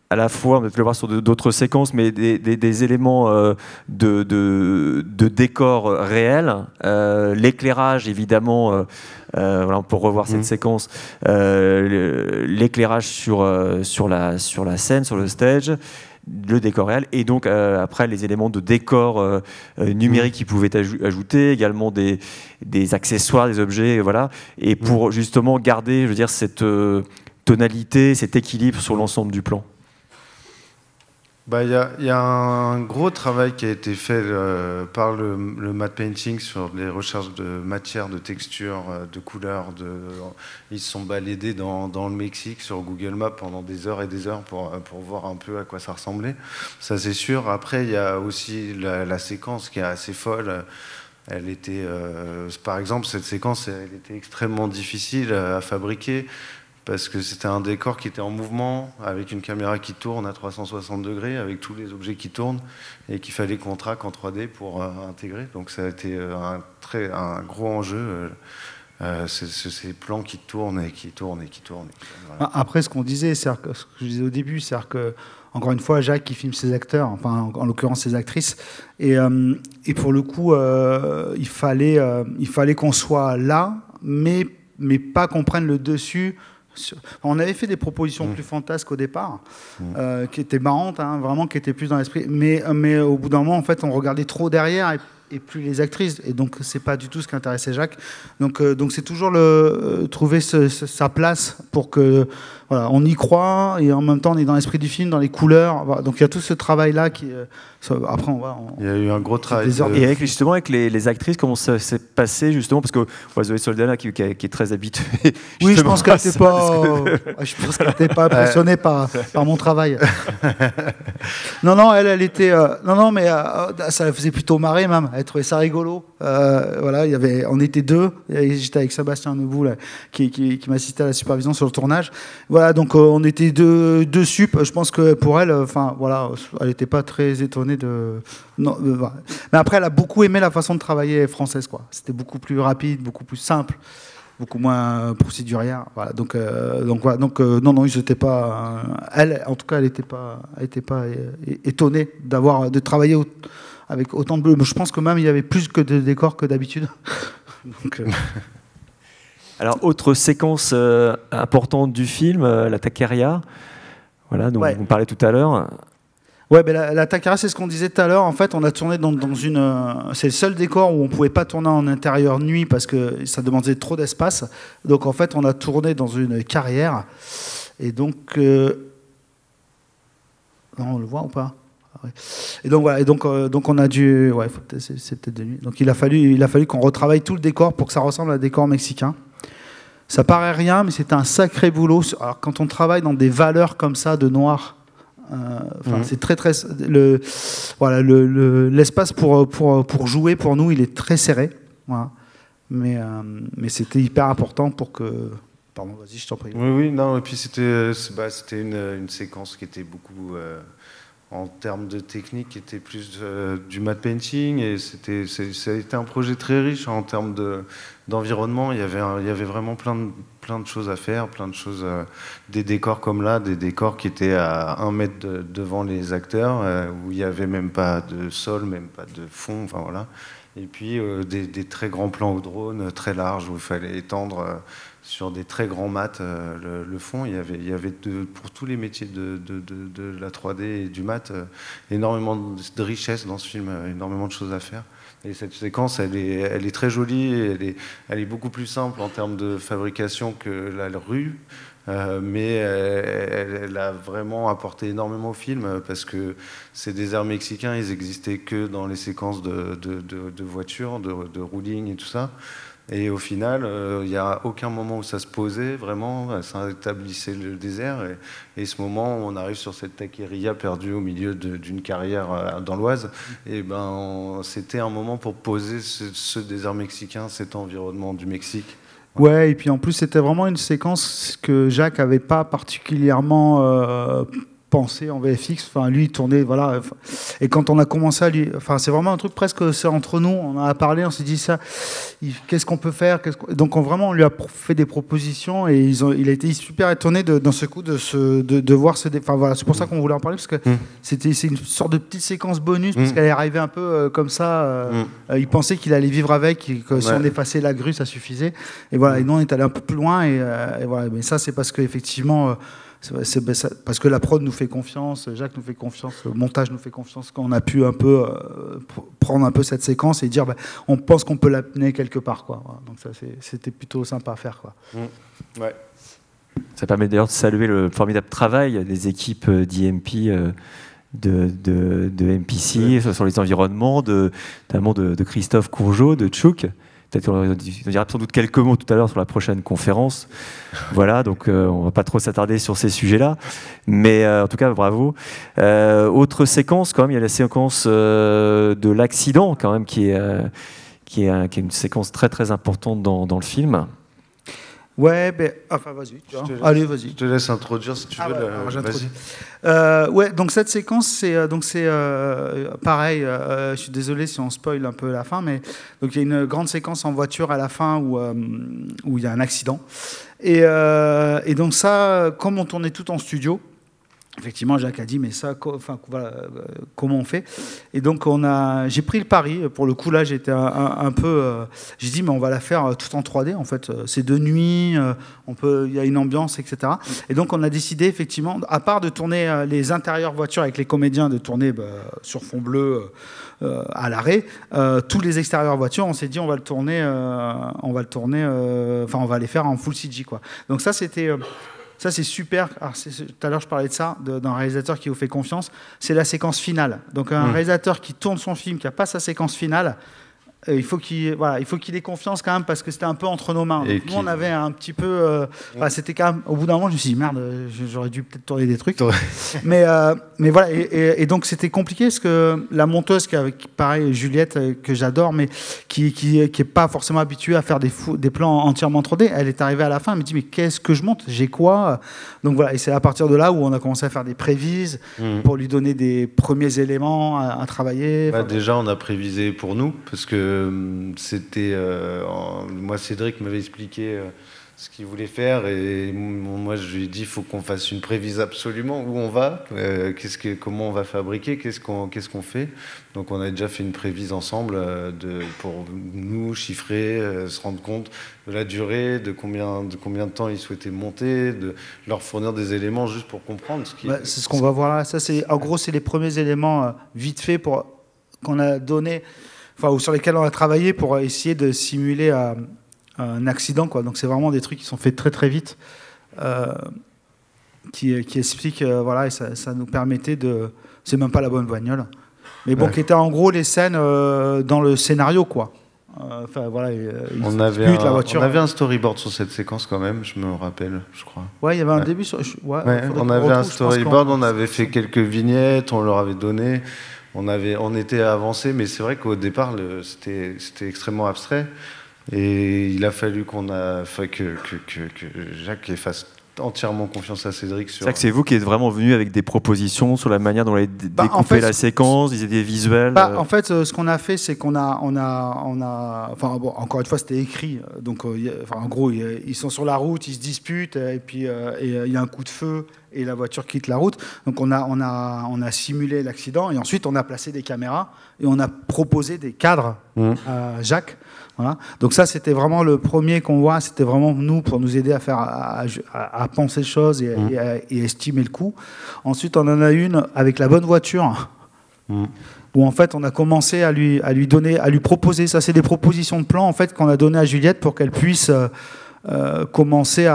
à la fois, on peut le voir sur d'autres séquences, mais des éléments de décor réel. L'éclairage, évidemment, voilà, on peut revoir cette séquence. L'éclairage sur la scène, sur le stage. Le décor réel, et donc après les éléments de décor numérique qui pouvaient ajouter, également des accessoires, des objets, voilà, et pour justement garder, je veux dire, cette tonalité, cet équilibre sur l'ensemble du plan. Il y a un gros travail qui a été fait par le matte painting sur les recherches de matière, de texture, de couleurs. Ils se sont baladés dans le Mexique sur Google Maps pendant des heures et des heures pour voir un peu à quoi ça ressemblait. Ça, c'est sûr. Après, il y a aussi la séquence qui est assez folle. Elle était, par exemple, cette séquence, elle était extrêmement difficile à fabriquer, parce que c'était un décor qui était en mouvement, avec une caméra qui tourne à 360 degrés, avec tous les objets qui tournent, et qu'il fallait qu'on traque en 3D pour intégrer. Donc ça a été un gros enjeu, ces plans qui tournent et qui tournent et qui tournent. Voilà. Après, ce qu'on disait, ce que je disais au début, c'est-à-dire que, encore une fois, Jacques qui filme ses acteurs, enfin en l'occurrence ses actrices, et pour le coup, il fallait qu'on soit là, mais pas qu'on prenne le dessus. On avait fait des propositions plus fantasques au départ, qui étaient marrantes, hein, vraiment, qui étaient plus dans l'esprit. Mais au bout d'un moment, en fait, on regardait trop derrière et plus les actrices. Et donc, c'est pas du tout ce qui intéressait Jacques. Donc c'est toujours trouver sa place pour que, voilà, on y croit et en même temps, on est dans l'esprit du film, dans les couleurs. Voilà. Donc, il y a tout ce travail-là qui. Après, il y a eu un gros travail. Et justement, avec les actrices, comment ça s'est passé, justement, parce que Zoé Saldana, qui est très habituée. Oui, je pense qu'elle n'était pas impressionnée par mon travail. Non, elle était. Non, mais ça la faisait plutôt marrer, même. elle trouvait ça rigolo. Voilà, on était deux. J'étais avec Sébastien Nebout, là, qui m'assistait à la supervision sur le tournage. Voilà, donc on était deux sup. Je pense que pour elle, voilà, elle n'était pas très étonnée de. Non, voilà. Mais après, elle a beaucoup aimé la façon de travailler française, quoi. C'était beaucoup plus rapide, beaucoup plus simple, beaucoup moins procédurière. Voilà. Donc voilà. Non, ils n'étaient pas. Elle, en tout cas, elle n'était pas étonnée de travailler avec autant de bleu. Je pense que même il y avait plus que de décors que d'habitude. Alors, autre séquence importante du film, la taqueria, voilà, dont on parlait tout à l'heure. Ouais, ben la taqueria, c'est ce qu'on disait tout à l'heure. En fait, on a tourné dans une. C'est le seul décor où on ne pouvait pas tourner en intérieur nuit parce que ça demandait trop d'espace. Donc, en fait, on a tourné dans une carrière. Et donc. Non, on le voit ou pas? Et donc voilà, donc on a dû, c'est peut-être de nuit. Donc il a fallu qu'on retravaille tout le décor pour que ça ressemble à un décor mexicain. Ça paraît rien, mais c'est un sacré boulot. Alors quand on travaille dans des valeurs comme ça de noir, c'est très l'espace pour jouer pour nous, il est très serré. Voilà. Mais c'était hyper important pour que. Pardon, vas-y, je t'en prie. Oui, non, et puis c'était une séquence qui était beaucoup. En termes de technique, qui était plus du matte painting, et ça a été un projet très riche en termes d'environnement. Il y avait vraiment plein de choses à faire, plein de choses, des décors comme là, des décors qui étaient à 1 mètre devant les acteurs, où il n'y avait même pas de sol, même pas de fond, enfin voilà. Et puis des très grands plans au drone, très larges, où il fallait étendre sur des très grands mats le fond. Il y avait pour tous les métiers de la 3D et du mat, énormément de richesse dans ce film, énormément de choses à faire. Et cette séquence, elle est très jolie, elle est beaucoup plus simple en termes de fabrication que la rue, mais elle a vraiment apporté énormément au film, parce que ces déserts mexicains, ils existaient que dans les séquences de voitures, de rouling et tout ça. Et au final, il n'y a aucun moment où ça se posait, vraiment, ça établissait le désert. Et ce moment où on arrive sur cette taqueria perdue au milieu d'une carrière dans l'Oise, et c'était un moment pour poser ce désert mexicain, cet environnement du Mexique. Ouais, et puis en plus, c'était vraiment une séquence que Jacques n'avait pas particulièrement pensé en VFX. Enfin, lui, il tournait, voilà. Et quand on a commencé à lui... Enfin, c'est vraiment un truc presque... C'est entre nous, on en a parlé, on s'est dit ça. Qu'est-ce qu'on peut faire? Donc, on lui a fait des propositions, et il a été super étonné d'un seul coup de voir ce... Enfin, voilà, c'est pour ça qu'on voulait en parler, parce que c'est une sorte de petite séquence bonus, parce qu'elle est arrivée un peu comme ça. Il pensait qu'il allait vivre avec, que si on effaçait la grue, ça suffisait. Et voilà, et nous, on est allé un peu plus loin, et voilà. Mais ça, c'est parce qu'effectivement... C'est parce que la prod nous fait confiance, Jacques nous fait confiance, le montage nous fait confiance, qu'on a pu un peu prendre un peu cette séquence et dire on pense qu'on peut l'amener quelque part, quoi. Donc ça, c'était plutôt sympa à faire, quoi. Ouais. Ça permet d'ailleurs de saluer le formidable travail des équipes d'IMP, de MPC, sur les environnements, notamment de Christophe Courgeot, de Tchouk. Peut-être on dira sans doute quelques mots tout à l'heure sur la prochaine conférence. Voilà, donc on ne va pas trop s'attarder sur ces sujets-là. Mais en tout cas, bravo. Autre séquence, quand même, il y a la séquence de l'accident, quand même, qui est une séquence très très importante dans le film. Ouais, enfin vas-y. Allez, vas-y. Je te laisse introduire si tu veux. J'introduis. Ouais, donc cette séquence, c'est pareil. Je suis désolé si on spoil un peu la fin, mais donc il y a une grande séquence en voiture à la fin où il y a un accident. Et donc ça, comme on tournait tout en studio. Effectivement, Jacques a dit, mais ça, voilà, comment on fait? Et donc, j'ai pris le pari. Pour le coup, là, j'étais un peu... j'ai dit, mais on va la faire tout en 3D, en fait. C'est de nuit, il y a une ambiance, etc. Et donc, on a décidé, effectivement, à part de tourner les intérieurs voitures avec les comédiens, de tourner sur fond bleu à l'arrêt, tous les extérieurs voitures, on s'est dit, on va les faire en full CG, quoi. Donc ça, c'était... Ça, c'est super. Tout à l'heure, je parlais de ça, d'un réalisateur qui vous fait confiance. C'est la séquence finale. Donc, un réalisateur qui tourne son film, qui n'a pas sa séquence finale, il faut qu'il ait confiance quand même, parce que c'était un peu entre nos mains. Donc, nous, on avait un petit peu... c'était quand même... Au bout d'un moment, je me suis dit, merde, j'aurais dû peut-être tourner des trucs. mais voilà, et donc c'était compliqué, parce que la monteuse, pareil, Juliette, que j'adore, mais qui est pas forcément habituée à faire des plans entièrement 3D, elle est arrivée à la fin, elle me dit, mais qu'est-ce que je monte? J'ai quoi? Donc voilà, et c'est à partir de là où on a commencé à faire des prévises pour lui donner des premiers éléments à travailler. Déjà, on a prévisé pour nous, parce que c'était... moi, Cédric m'avait expliqué ce qu'il voulait faire, et moi, je lui ai dit, il faut qu'on fasse une prévise absolument, où on va, comment on va fabriquer, qu'est-ce qu'on fait. Donc, on a déjà fait une prévise ensemble pour nous chiffrer, se rendre compte de la durée, de combien de temps ils souhaitaient monter, de leur fournir des éléments juste pour comprendre ce qui... c'est ce qu'on va voir là. Ça, en gros, c'est les premiers éléments vite faits qu'on a donné, ou sur lesquels on a travaillé pour essayer de simuler un accident, quoi. Donc c'est vraiment des trucs qui sont faits très très vite, qui expliquent, et ça nous permettait de... C'est même pas la bonne bagnole, mais bon, qui étaient en gros les scènes dans le scénario, quoi. On avait un storyboard sur cette séquence quand même, je me rappelle, je crois. Ouais, il y avait un début sur... on avait un storyboard, on avait fait quelques vignettes, on leur avait donné... On était avancé, mais c'est vrai qu'au départ, c'était extrêmement abstrait. Et il a fallu que Jacques fasse entièrement confiance à Cédric. C'est vrai que c'est vous qui êtes vraiment venu avec des propositions sur la manière dont on allait découper la séquence, des idées visuelles. En fait, ce qu'on a fait, c'est qu'on a encore une fois, c'était écrit. Donc, en gros, ils sont sur la route, ils se disputent, et puis il y a un coup de feu et la voiture quitte la route. Donc, on a simulé l'accident, et ensuite, on a placé des caméras et on a proposé des cadres à Jacques. Voilà. Donc ça, c'était vraiment le premier qu'on voit. C'était vraiment nous, pour nous aider à penser les choses et estimer le coût. Ensuite, on en a une avec la bonne voiture, où en fait, on a commencé à lui proposer. Ça, c'est des propositions de plans en fait qu'on a donné à Juliette pour qu'elle puisse commencer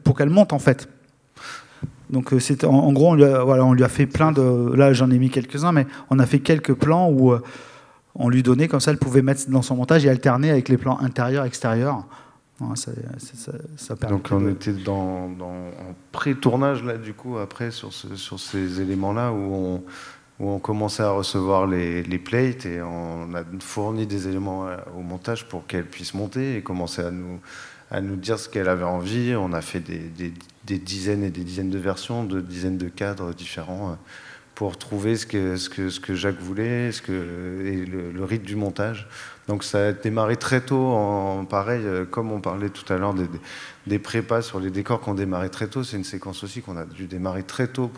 pour qu'elle monte en fait. Donc c'était en gros, on lui a fait plein de. Là, j'en ai mis quelques-uns, mais on a fait quelques plans où on lui donnait, comme ça, elle pouvait mettre dans son montage et alterner avec les plans intérieurs-extérieurs. Ça donc on était en pré-tournage, là, du coup, après, sur ces éléments-là, où on commençait à recevoir les plates, et on a fourni des éléments au montage pour qu'elle puisse monter et commencer à nous dire ce qu'elle avait envie. On a fait des dizaines et des dizaines de versions, de dizaines de cadres différents, pour trouver ce que Jacques voulait, et le rythme du montage. Donc ça a démarré très tôt, pareil, comme on parlait tout à l'heure des prépas sur les décors qu'on démarrait très tôt. C'est une séquence aussi qu'on a dû démarrer très tôt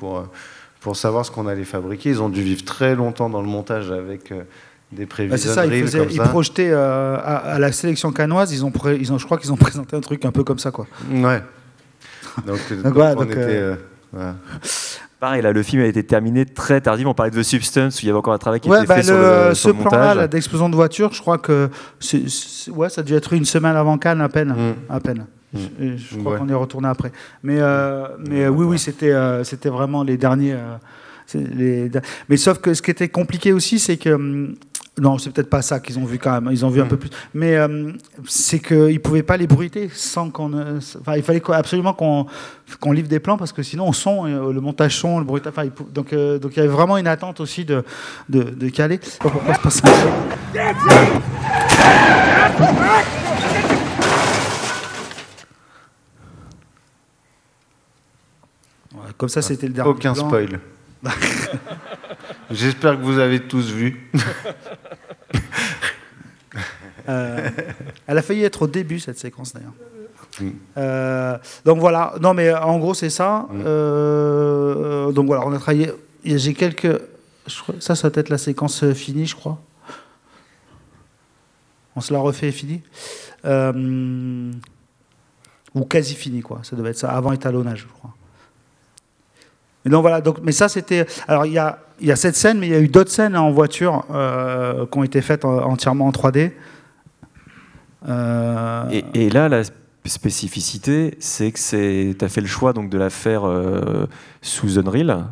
pour savoir ce qu'on allait fabriquer. Ils ont dû vivre très longtemps dans le montage avec des prévisions. C'est ça, ils projetaient à la sélection cannoise, je crois qu'ils ont présenté un truc un peu comme ça, quoi. Ouais. Donc voilà. Pareil, là, le film a été terminé très tardivement. On parlait de The Substance, où il y avait encore un travail qui était fait sur le montage. Ce plan-là, d'explosion de voiture, je crois que ça a dû être une semaine avant Cannes, à peine. Je crois qu'on est retourné après. Mais oui, c'était vraiment les derniers. Mais sauf que ce qui était compliqué aussi, c'est que... Non, c'est peut-être pas ça qu'ils ont vu quand même. Ils ont vu un peu plus. Mais c'est qu'ils ne pouvaient pas les bruiter sans qu'on... il fallait absolument qu'on livre des plans, parce que sinon, le montage son, le bruitage... Donc il y avait vraiment une attente aussi de caler. Je sais pas pourquoi c'est pas ça. Voilà, comme ça, c'était le dernier Aucun plan. Spoil. J'espère que vous avez tous vu. Elle a failli être au début, cette séquence, d'ailleurs. Donc voilà. Non, mais en gros, c'est ça. Donc voilà, on a travaillé. J'ai quelques... Ça va être la séquence finie, je crois. On se la refait et finie. Ou quasi finie, quoi. Ça devait être ça, avant étalonnage, je crois. Et donc voilà, mais ça c'était... Alors il y a cette scène, mais il y a eu d'autres scènes en voiture qui ont été faites entièrement en 3D. Et là, la spécificité, c'est que tu as fait le choix donc, de la faire sous Unreal.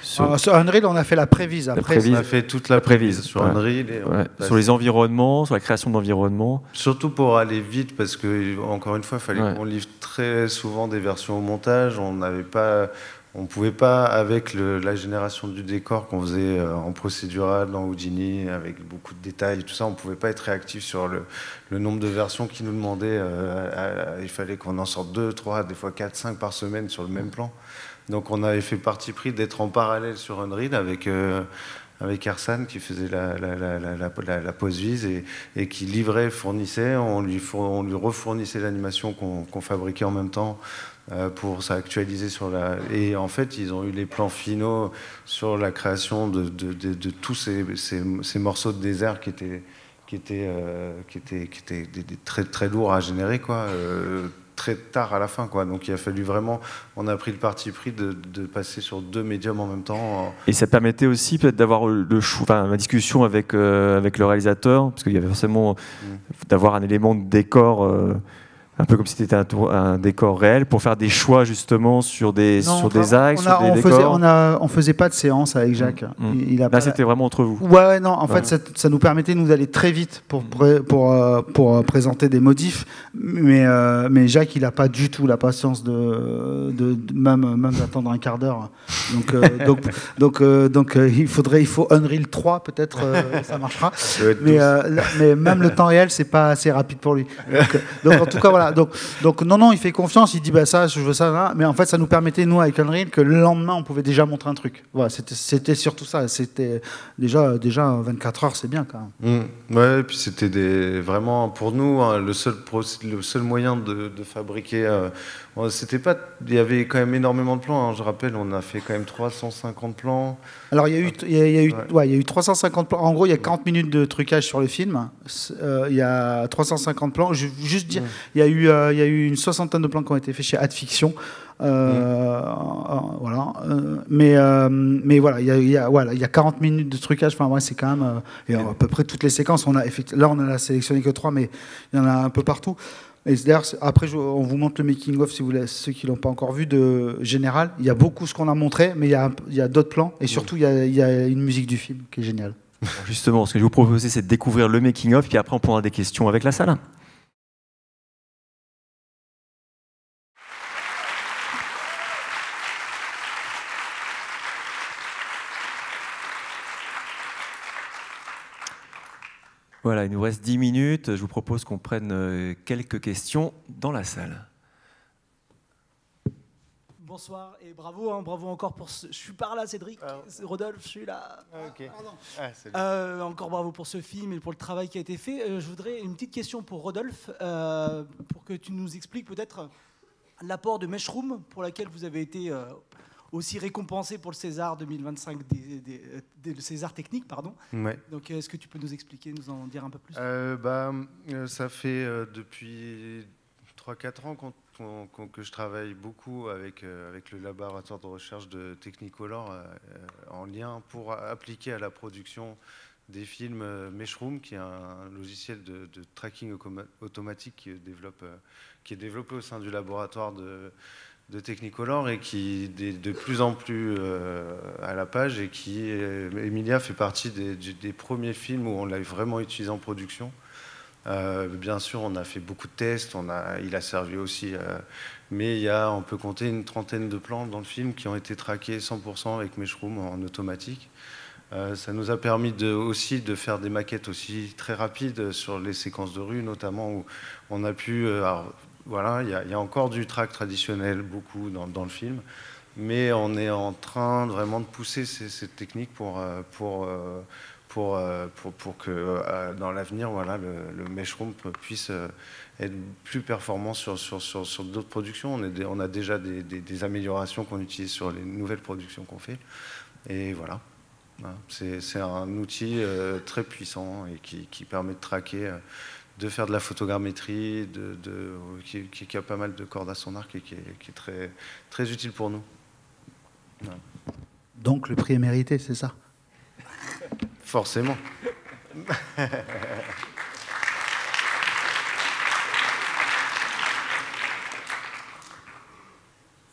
Sur Unreal, on a fait la prévise. Après, on a fait toute la prévise sur Unreal. Et sur les environnements, sur la création d'environnements. Surtout pour aller vite, parce que, encore une fois, il fallait qu'on livre très souvent des versions au montage. On ne pouvait pas, avec la génération du décor qu'on faisait en procédural, dans Houdini, avec beaucoup de détails et tout ça, on ne pouvait pas être réactif sur le nombre de versions qui nous demandaient. Il fallait qu'on en sorte 2, 3, des fois 4, 5 par semaine sur le même plan. Donc on avait fait parti pris d'être en parallèle sur Unreal avec Arsane qui faisait la pose-vise et qui livrait, fournissait. On lui refournissait l'animation qu'on fabriquait en même temps pour s'actualiser sur la... Et en fait, ils ont eu les plans finaux sur la création de tous ces morceaux de désert qui étaient très, très lourds à générer, quoi. Très tard à la fin, quoi. Donc il a fallu vraiment, on a pris le parti pris de passer sur 2 médiums en même temps. Et ça permettait aussi peut-être d'avoir le choix, enfin ma discussion avec le réalisateur, parce qu'il y avait forcément d'avoir un élément de décor, un peu comme si c'était un décor réel, pour faire des choix justement sur des axes, sur des décors. On faisait pas de séance avec Jacques. Là, c'était vraiment entre vous. Ouais, non, en fait, ça nous permettait nous d'aller très vite pour présenter des modifs, mais Jacques, il n'a pas du tout la patience de même d'attendre un quart d'heure. Donc il faut Unreal 3 peut-être, ça marchera. Mais même le temps réel, c'est pas assez rapide pour lui. Donc en tout cas voilà. Donc non, il fait confiance, il dit bah ça, je veux ça, là. Mais en fait, ça nous permettait nous avec Unreal que le lendemain, on pouvait déjà montrer un truc. Voilà, c'était surtout ça. C'était déjà 24 heures, c'est bien quand même. Ouais, et puis c'était vraiment pour nous hein, le seul moyen de fabriquer. C'était pas, il y avait quand même énormément de plans. Hein, je rappelle, on a fait quand même 350 plans. Alors il y a eu 350 plans. En gros, il y a 40 minutes de trucage sur le film. Il y a 350 plans. Je veux juste dire, il y a eu une soixantaine de plans qui ont été faits chez Adfiction. Voilà. Mais voilà, il y a 40 minutes de trucage. Enfin, ouais, c'est quand même et à peu près toutes les séquences. Là, on en a sélectionné que 3, mais il y en a un peu partout. Et d'ailleurs, après, on vous montre le making-of si vous voulez, ceux qui ne l'ont pas encore vu, de Général. Il y a beaucoup ce qu'on a montré, mais il y a d'autres plans. Et surtout, il y a une musique du film qui est géniale. Justement, ce que je vais vous proposer, c'est de découvrir le making-of, puis après, on prendra des questions avec la salle. Voilà, il nous reste 10 minutes. Je vous propose qu'on prenne quelques questions dans la salle. Bonsoir et bravo, hein, bravo encore pour ce... Je suis par là, Cédric, Rodolphe, je suis là. Okay. Encore bravo pour ce film et pour le travail qui a été fait. Je voudrais une petite question pour Rodolphe, pour que tu nous expliques peut-être l'apport de Meshroom, pour laquelle vous avez été... aussi récompensé pour le César 2025, le César technique, pardon. Ouais. Donc, est-ce que tu peux nous expliquer, nous en dire un peu plus ? Ça fait depuis 3-4 ans que je travaille beaucoup avec le laboratoire de recherche de Technicolor en lien pour appliquer à la production des films Meshroom, qui est un logiciel de tracking automatique qui est développé au sein du laboratoire de Technicolor et qui est de plus en plus à la page et qui, Emilia fait partie des premiers films où on l'a vraiment utilisé en production. Bien sûr, on a fait beaucoup de tests, il a servi aussi, mais on peut compter une trentaine de plans dans le film qui ont été traqués 100% avec Meshroom en automatique. Ça nous a permis aussi de faire des maquettes aussi très rapides sur les séquences de rue, notamment où on a pu... Voilà, il y a encore du track traditionnel, beaucoup dans le film, mais on est en train vraiment de pousser cette technique pour que dans l'avenir, voilà, le Meshroom puisse être plus performant sur d'autres productions. On a déjà des améliorations qu'on utilise sur les nouvelles productions qu'on fait, et voilà. C'est un outil très puissant et qui permet de traquer... de faire de la photogrammétrie, qui a pas mal de cordes à son arc et qui est très, très utile pour nous. Ouais. Donc le prix est mérité, c'est ça ? Forcément.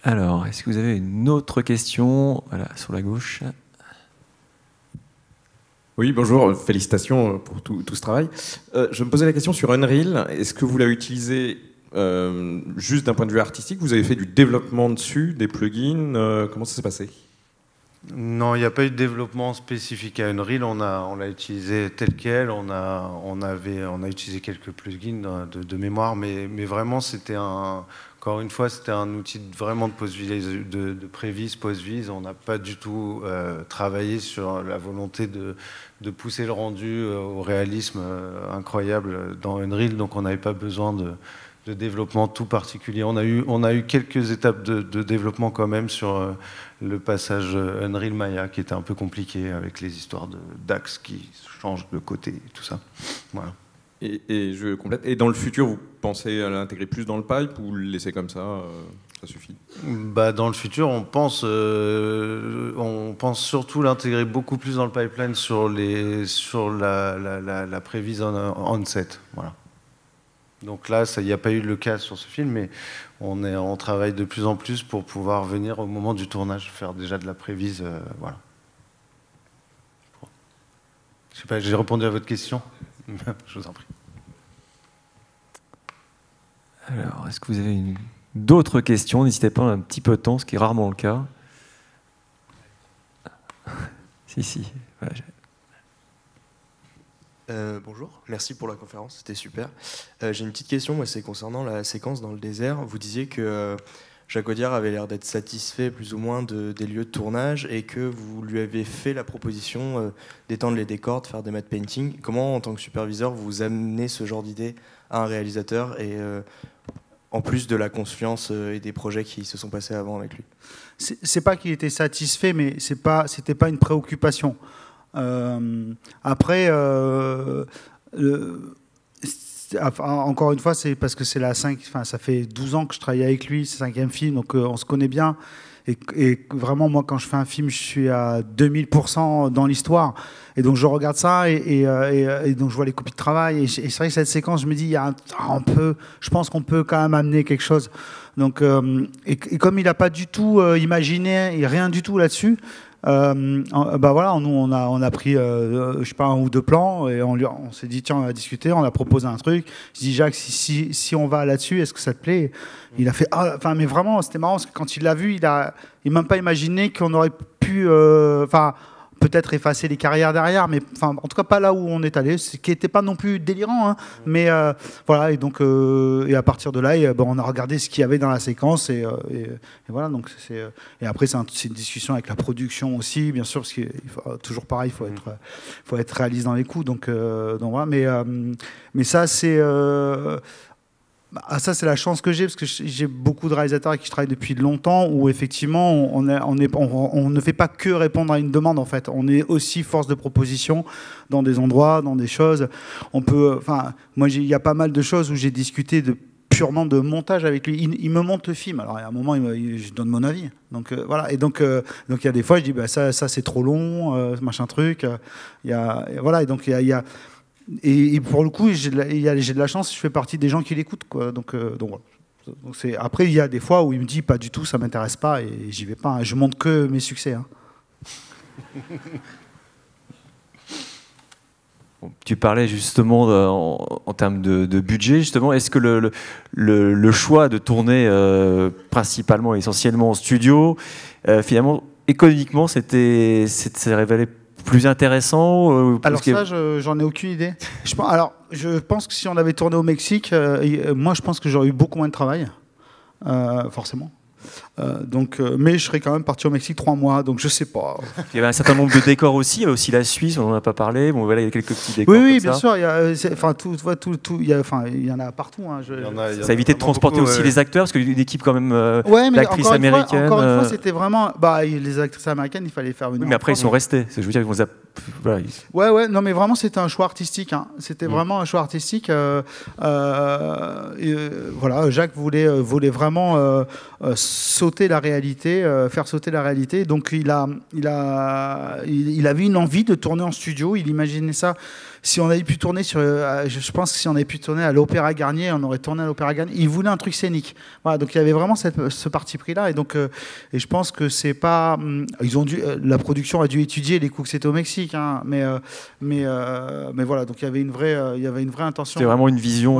Alors, est-ce que vous avez une autre question? Voilà, sur la gauche. Oui, bonjour, félicitations pour tout ce travail. Je me posais la question sur Unreal. Est-ce que vous l'avez utilisé juste d'un point de vue artistique? Vous avez fait du développement dessus, des plugins? Comment ça s'est passé? Non, il n'y a pas eu de développement spécifique à Unreal. On l'a utilisé tel quel. On a utilisé quelques plugins de mémoire, mais vraiment, encore une fois, c'était un outil vraiment de prévis, post-vis. On n'a pas du tout travaillé sur la volonté de pousser le rendu au réalisme incroyable dans Unreal, donc on n'avait pas besoin de développement tout particulier. On a eu quelques étapes de développement quand même sur le passage Unreal Maya, qui était un peu compliqué avec les histoires d'axes qui changent de côté et tout ça. Voilà. Et je complète. Et dans le futur, vous pensez à l'intégrer plus dans le pipe ou le laisser comme ça, ça suffit? Dans le futur, on pense surtout l'intégrer beaucoup plus dans le pipeline sur la prévise on-set. Voilà. Donc là, il n'y a pas eu le cas sur ce film, mais on travaille de plus en plus pour pouvoir venir au moment du tournage faire déjà de la prévise. Voilà. Je sais pas, j'ai répondu à votre question. Je vous en prie. Alors, est-ce que vous avez d'autres questions? N'hésitez pas, un petit peu de temps, ce qui est rarement le cas. Si. Voilà. Bonjour, merci pour la conférence, c'était super. J'ai une petite question, moi, c'est concernant la séquence dans le désert. Vous disiez que Jacques Audiard avait l'air d'être satisfait plus ou moins des lieux de tournage et que vous lui avez fait la proposition d'étendre les décors, de faire des matte painting. Comment, en tant que superviseur, vous amenez ce genre d'idée à un réalisateur et en plus de la confiance et des projets qui se sont passés avant avec lui? C'est pas qu'il était satisfait, mais c'était pas une préoccupation. Après, encore une fois, c'est parce que c'est ça fait 12 ans que je travaille avec lui, c'est le 5e film, donc on se connaît bien. Et vraiment, moi, quand je fais un film, je suis à 2000% dans l'histoire. Et donc, je regarde ça et donc, je vois les copies de travail. Et c'est vrai que cette séquence, je me dis, je pense qu'on peut quand même amener quelque chose. Donc, et comme il n'a pas du tout imaginé, rien du tout là-dessus, voilà, nous on a pris je sais pas, 1 ou 2 plans et on s'est dit tiens, on va discuter, on a proposé un truc. Je dis Jacques, si on va là-dessus, est-ce que ça te plaît? Il a fait mais vraiment c'était marrant parce que quand il l'a vu, il m'a même pas imaginé qu'on aurait pu peut-être effacer les carrières derrière, mais en tout cas pas là où on est allé, ce qui n'était pas non plus délirant, hein, mais voilà, et donc et à partir de là, on a regardé ce qu'il y avait dans la séquence et voilà, donc et après c'est une discussion avec la production aussi, bien sûr, parce qu'il faut toujours pareil, il faut être réaliste dans les coups, donc voilà, mais ça c'est ça, c'est la chance que j'ai, parce que j'ai beaucoup de réalisateurs avec qui je travaille depuis longtemps, où effectivement, on ne fait pas que répondre à une demande, en fait. On est aussi force de proposition dans des endroits, dans des choses. Moi, il y a pas mal de choses où j'ai discuté purement de montage avec lui. Il me monte le film. Alors, à un moment, je donne mon avis. Donc, voilà. Et donc, il y a des fois, je dis, ça c'est trop long, machin truc. Voilà. Et donc, il y a et pour le coup, j'ai de la chance, je fais partie des gens qui l'écoutent, quoi. Donc voilà. Après, il y a des fois où il me dit pas du tout, ça m'intéresse pas et j'y vais pas. Hein. Je montre que mes succès. Hein. Tu parlais justement en termes de budget, justement. Est-ce que le choix de tourner principalement, essentiellement en studio, finalement, économiquement, s'est révélé plus intéressant? Alors ça, j'en ai aucune idée. Je pense que si on avait tourné au Mexique, moi je pense que j'aurais eu beaucoup moins de travail, forcément. Mais je serais quand même parti au Mexique 3 mois, donc je sais pas. Il y avait un certain nombre de décors aussi. Il y a aussi la Suisse, on n'en a pas parlé. Bon, voilà, il y a quelques petits décors. Oui, bien sûr. Il y en a partout. Hein, ça a évité de transporter aussi les acteurs, parce qu'une équipe quand même d'actrices américaines. Encore une fois, c'était vraiment. Les actrices américaines, il fallait faire venir. Oui, mais après, ils sont restés. Je veux dire, voilà. Ouais, non, mais vraiment, c'était un choix artistique. Hein. C'était vraiment un choix artistique. Voilà, Jacques voulait vraiment sauter la réalité, faire sauter la réalité. Donc, il avait une envie de tourner en studio. Il imaginait ça. si on avait pu tourner je pense que si on avait pu tourner à l'Opéra Garnier, on aurait tourné à l'Opéra Garnier. Ils voulaient un truc scénique. Voilà, donc il y avait vraiment ce parti pris-là. Et donc, et je pense que c'est pas. La production a dû étudier les coûts que c'était au Mexique, hein, mais voilà. Donc il y avait une vraie intention. C'était vraiment une vision,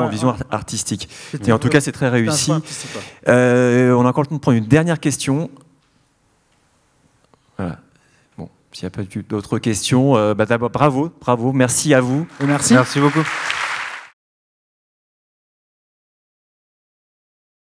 artistique. Et en tout cas, c'est très réussi. On a encore le temps de prendre une dernière question. Voilà. Bon, s'il n'y a pas d'autres questions, d'abord bravo, merci à vous. Merci. Merci beaucoup.